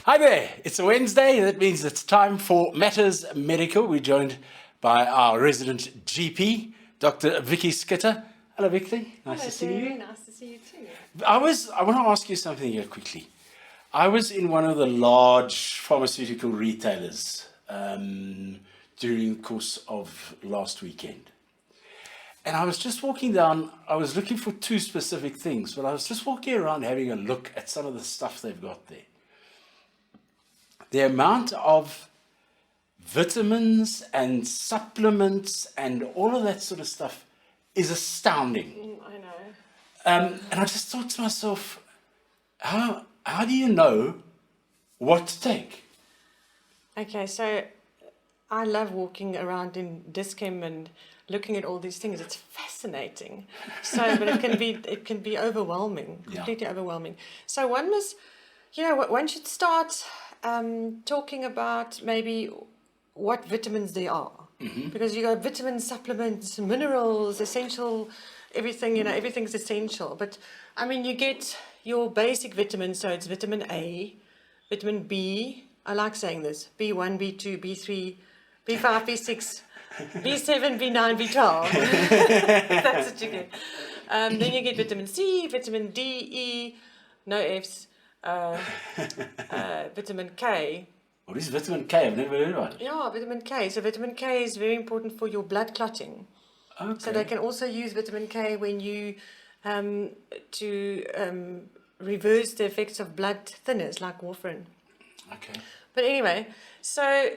Hi there, it's a Wednesday. That means it's time for Matters Medical. We're joined by our resident GP, Dr. Vicki Schutte. Hello, Vicki. Nice to see you. Very nice to see you too. I want to ask you something here quickly. I was in one of the large pharmaceutical retailers during the course of last weekend. And I was just walking down, I was looking for two specific things, but I was just walking around having a look at some of the stuff they've got there. The amount of vitamins and supplements and all of that sort of stuff is astounding. I know. And I just thought to myself, how do you know what to take? Okay, so I love walking around in Dischem and looking at all these things. It's fascinating. So, but it can be overwhelming, completely overwhelming. So one should start talking about maybe what vitamins they are. Mm-hmm. Because you got vitamin supplements, minerals, essential, everything, everything's essential. But I mean, you get your basic vitamins, so it's vitamin A, vitamin B, I like saying this, B1, B2, B3, B5, B6, B7, B9, B12. That's what you get. Then you get vitamin C, vitamin D, E, no Fs, vitamin K. What is vitamin K? I've never heard about it. Yeah, vitamin K. So vitamin K is very important for your blood clotting. Okay. So they can also use vitamin K when you reverse the effects of blood thinners like warfarin. Okay. But anyway, so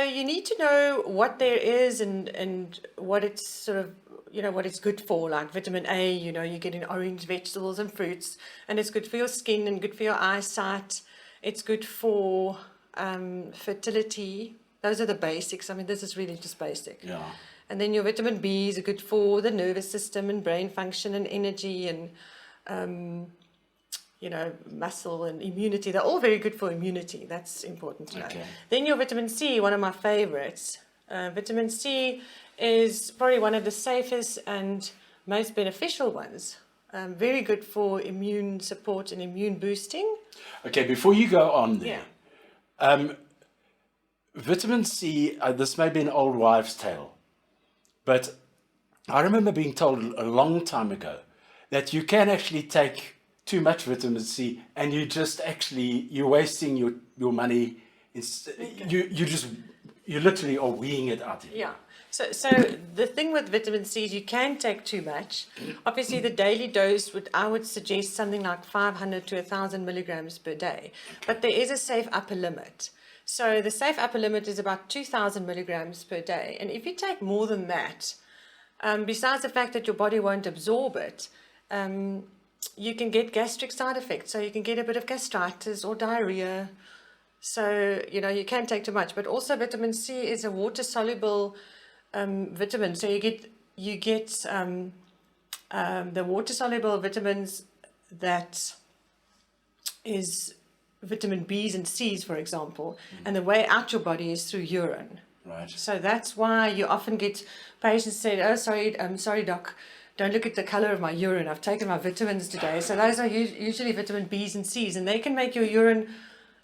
you need to know what there is and what it's sort of, what it's good for. Like vitamin A, you get in orange vegetables and fruits, and it's good for your skin and good for your eyesight. It's good for fertility. Those are the basics. I mean, this is really just basic. Yeah. And then your vitamin Bs are good for the nervous system and brain function and energy and muscle and immunity. They're all very good for immunity. That's important to know. Okay. Then your vitamin C, one of my favorites. Vitamin C is probably one of the safest and most beneficial ones. Very good for immune support and immune boosting. Okay, before you go on there, vitamin C, this may be an old wives' tale, but I remember being told a long time ago that you can actually take too much vitamin C and you're wasting your money. You literally are weeing it out. Yeah. So the thing with vitamin C is you can take too much. Obviously, the daily dose I would suggest something like 500 to 1,000 milligrams per day. But there is a safe upper limit. So the safe upper limit is about 2,000 milligrams per day. And if you take more than that, besides the fact that your body won't absorb it, you can get gastric side effects. So you can get a bit of gastritis or diarrhea. So, you can take too much. But also vitamin C is a water-soluble vitamin. So you get the water-soluble vitamins that is vitamin Bs and Cs, for example. And the way out your body is through urine. Right. So that's why you often get patients saying, "Oh, sorry, doc, don't look at the color of my urine. I've taken my vitamins today." So those are usually vitamin Bs and Cs, and they can make your urine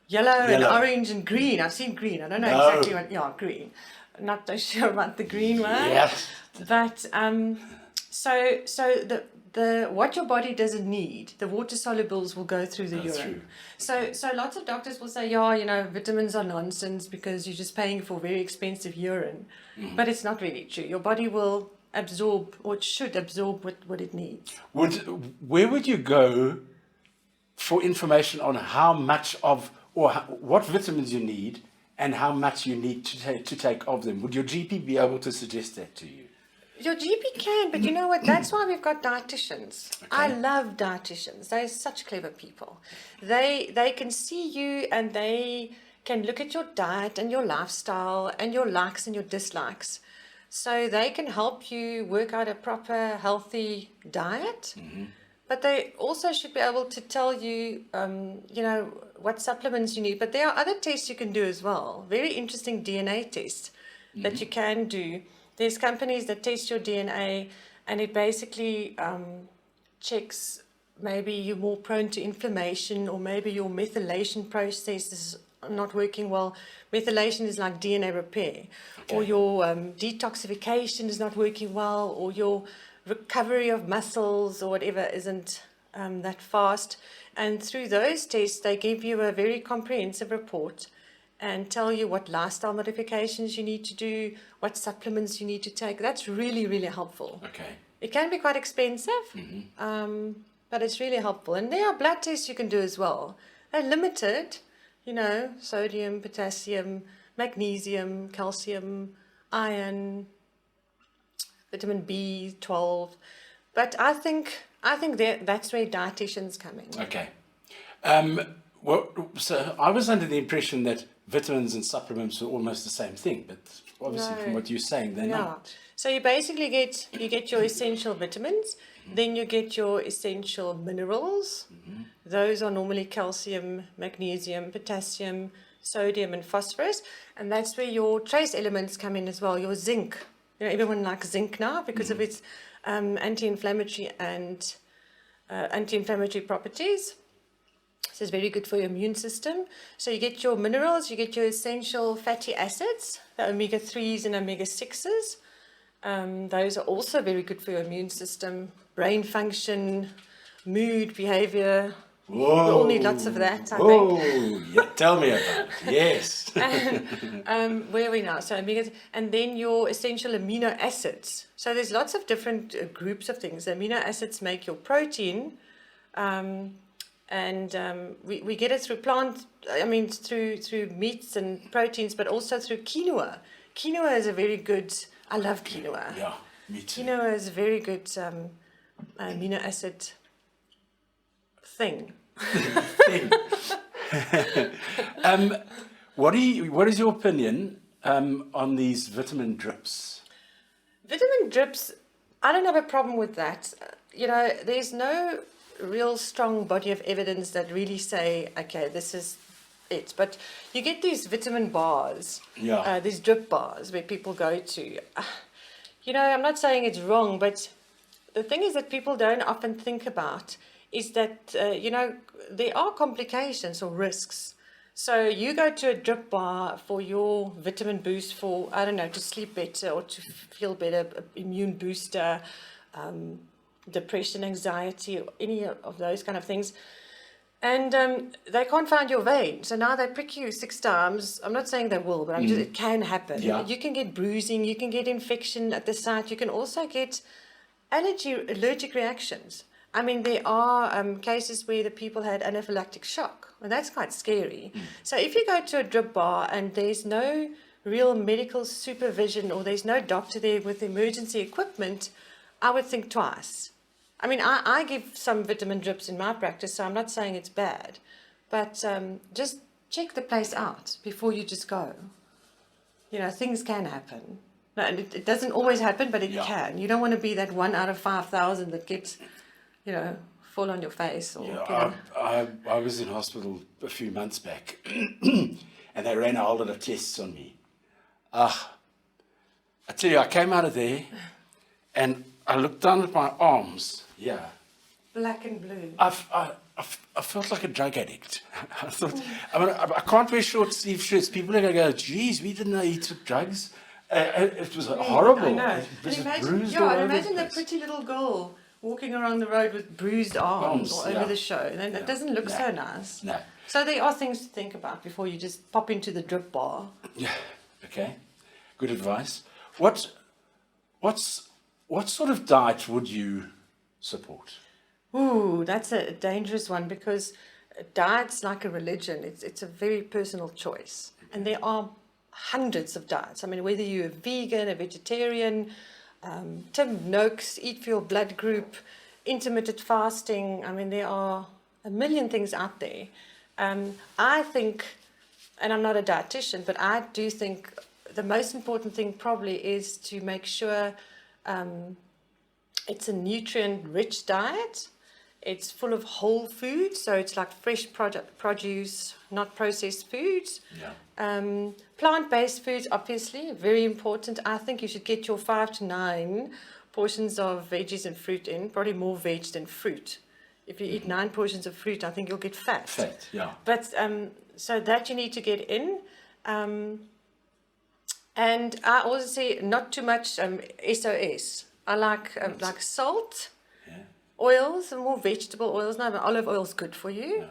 yellow and orange and green. I've seen green. I don't know exactly what. Yeah, green. Not so sure about the green one. Yes. But so the what your body doesn't need, the water solubles will go through the urine. True. So lots of doctors will say, vitamins are nonsense because you're just paying for very expensive urine. Mm-hmm. But it's not really true. Your body will absorb, or it should absorb what it needs. Where would you go for information on how much of what vitamins you need and how much you need to take of them? Would your GP be able to suggest that to you? Your GP can, but you know what? That's why we've got dietitians. Okay. I love dietitians. They're such clever people. They can see you and they can look at your diet and your lifestyle and your likes and your dislikes. So they can help you work out a proper, healthy diet. Mm-hmm. But they also should be able to tell you, what supplements you need. But there are other tests you can do as well. Very interesting DNA tests that you can do. There's companies that test your DNA, and it basically checks maybe you're more prone to inflammation, or maybe your methylation process is not working well. Methylation is like DNA repair, or your detoxification is not working well, or your recovery of muscles or whatever isn't that fast. And through those tests, they give you a very comprehensive report and tell you what lifestyle modifications you need to do, what supplements you need to take. That's really, really helpful. Okay. It can be quite expensive, but it's really helpful. And there are blood tests you can do as well. They're limited, you know, sodium, potassium, magnesium, calcium, iron, vitamin B12. But I think that's where dietitians come in. Okay. So I was under the impression that vitamins and supplements were almost the same thing, but obviously No. from what you're saying, they're not. So you basically get your essential vitamins, then you get your essential minerals. Those are normally calcium, magnesium, potassium, sodium, and phosphorus, and that's where your trace elements come in as well. Your zinc. You know, everyone likes zinc now because of its anti-inflammatory and anti-inflammatory properties. So it's very good for your immune system. So you get your minerals, you get your essential fatty acids, the omega-3s and omega-6s. Those are also very good for your immune system, brain function, mood, behavior. Whoa. We all need lots of that, I think. Whoa, yeah, tell me about it. Yes. Where are we now? So omega, and then your essential amino acids. So there's lots of different groups of things. Amino acids make your protein, and we get it through through meats and proteins, but also through quinoa. Quinoa is a very good. I love quinoa. Yeah, me too. Quinoa is a very good amino acid thing. What is your opinion on these vitamin drips? Vitamin drips, I don't have a problem with that. You know, there's no real strong body of evidence that really say, okay, this is it. But you get these vitamin bars, these drip bars where people go to. You know, I'm not saying it's wrong, but the thing is that people don't often think about is that, you know, there are complications or risks. So you go to a drip bar for your vitamin boost for, I don't know, to sleep better or to feel better, immune booster, depression, anxiety, or any of those kind of things. And they can't find your vein. So now they prick you 6 times. I'm not saying they will, but it can happen. Yeah. You can get bruising, you can get infection at the site. You can also get allergic reactions. I mean, there are cases where the people had anaphylactic shock, and that's quite scary. So if you go to a drip bar and there's no real medical supervision or there's no doctor there with emergency equipment, I would think twice. I mean, I give some vitamin drips in my practice, so I'm not saying it's bad, but just check the place out before you just go. You know, things can happen. No, and it doesn't always happen, but it can. You don't want to be that 1 out of 5,000 that gets, you know, fall on your face. Or, I was in hospital a few months back, and they ran a whole lot of tests on me. I tell you, I came out of there, and I looked down at my arms. Yeah, black and blue. I felt like a drug addict. I thought, I can't wear short sleeve shirts. People are going to go, geez, we didn't know he took drugs. It was horrible. I know. It was Imagine, bruised all over imagine the that place. pretty little girl walking around the road with bruised arms all over the show. And it doesn't look so nice. No. So there are things to think about before you just pop into the drip bar. Yeah. Okay. Good advice. What sort of diet would you support? Ooh, that's a dangerous one because diet's like a religion. It's a very personal choice. And there are hundreds of diets. I mean, whether you're a vegan, a vegetarian, Tim Noakes, eat for your blood group, intermittent fasting. I mean, there are a million things out there. I think, and I'm not a dietitian, but I do think the most important thing probably is to make sure it's a nutrient-rich diet. It's full of whole foods, so it's like fresh produce, not processed foods. Yeah. Plant-based foods, obviously, very important. I think you should get your 5 to 9 portions of veggies and fruit in, probably more veg than fruit if you eat 9 portions of fruit, I think you'll get fat. Fat, yeah. But so that you need to get in. And I also say not too much SOS. I like salt, oils, and more vegetable oils. No, but olive oil is good for you.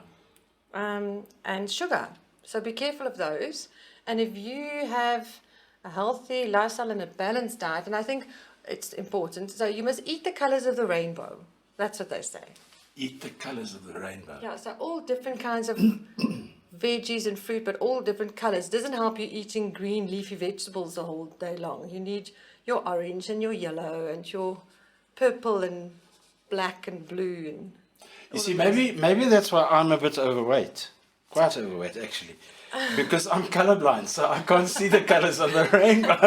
And sugar. So be careful of those. And if you have a healthy lifestyle and a balanced diet, and I think it's important, so you must eat the colors of the rainbow. That's what they say. Eat the colors of the rainbow. Yeah, so all different kinds of veggies and fruit, but all different colors. It doesn't help you eating green leafy vegetables the whole day long. You need your orange and your yellow and your purple and black and blue. And you see, maybe that's why I'm a bit overweight. Quite overweight, actually. Because I'm colorblind, so I can't see the colors of the rainbow.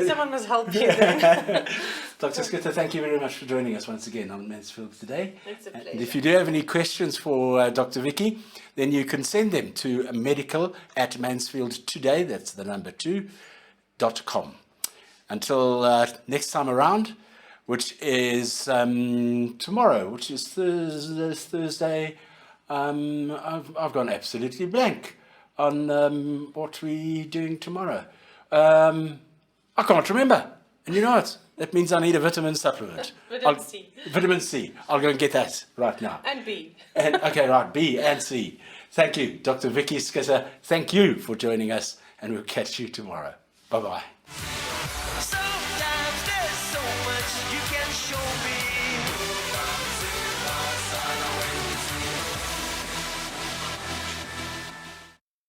Someone must help you then. Dr. Schutte, thank you very much for joining us once again on Mansfield Today. It's a pleasure. And if you do have any questions for Dr. Vicki, then you can send them to medical@mansfieldtoday, that's the number 2.com. Until next time around, which is tomorrow, which is Thursday. I've gone absolutely blank on what we're doing tomorrow. I can't remember. And you know what? That means I need a vitamin supplement. Vitamin C. Vitamin C. I'll go and get that right now. And B. Okay, right. B and C. Thank you, Dr. Vicki Schutte. Thank you for joining us, and we'll catch you tomorrow. Bye-bye.